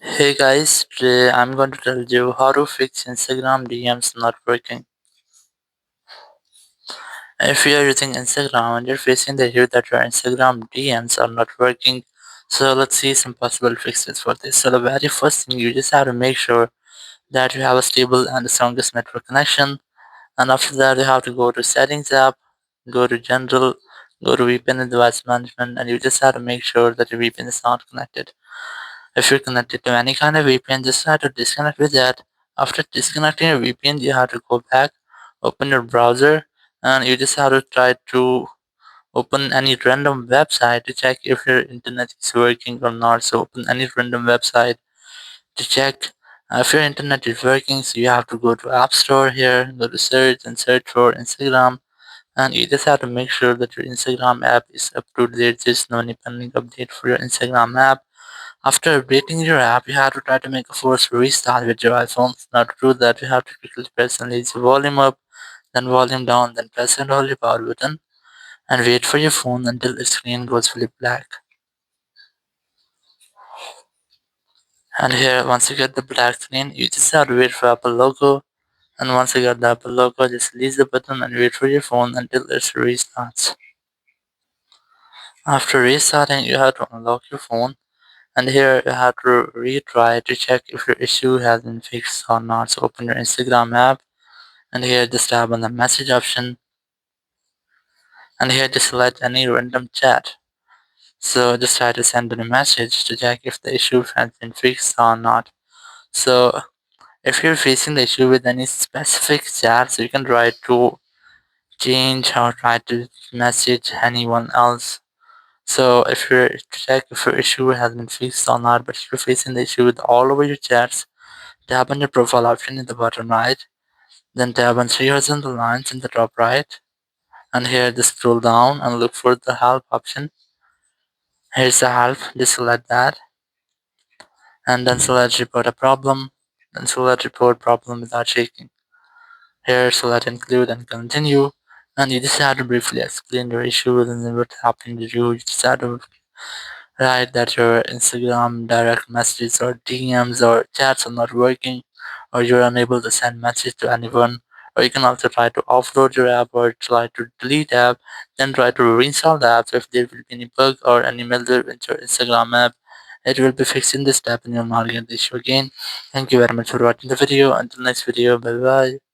Hey guys, today I'm going to tell you how to fix Instagram DMs not working. If you are using Instagram and you're facing the issue that your Instagram DMs are not working, so let's see some possible fixes for this. So the very first thing, you just have to make sure that you have a stable and the strongest network connection, and after that you have to go to settings app, go to general, go to VPN and device management, and you just have to make sure that your VPN is not connected. If you're connected to any kind of VPN, just try to disconnect with that. After disconnecting your VPN, you have to go back, open your browser, and you just have to try to open any random website to check if your internet is working or not. So open any random website to check if your internet is working. So you have to go to App Store here, go to search and search for Instagram, and you just have to make sure that your Instagram app is up to date. There's no any pending update for your Instagram app. After updating your app, you have to try to make a forced restart with your iPhone. Now to do that, you have to quickly press and raise the volume up, then volume down, then press and hold your power button, and wait for your phone until the screen goes fully black. And here, once you get the black screen, you just have to wait for Apple logo. And once you get the Apple logo, just release the button and wait for your phone until it restarts. After restarting, you have to unlock your phone. And here you have to retry to check if your issue has been fixed or not. So open your Instagram app, and here just tap on the message option, and here just select any random chat. So just try to send a message to check if the issue has been fixed or not. So if you're facing the issue with any specific chat, so you can try to change or try to message anyone else. So if you're to check if your issue has been fixed or not, but if you're facing the issue with all over your chats, tap on your profile option in the bottom right, then tap on three horizontal lines in the top right, and here just scroll down and look for the help option. Here's the help, just select that, and then select report a problem, then select report problem without checking. Here select include and continue, and you just have to briefly explain your issue and then what happened to you. You just have to write that your Instagram direct messages or DMs or chats are not working, or you're unable to send message to anyone. Or you can also try to offload your app or try to delete app, then try to reinstall the app. So if there will be any bug or any malware with your Instagram app, it will be fixed in this step and you'll not get the issue again. Thank you very much for watching the video. Until next video, bye bye.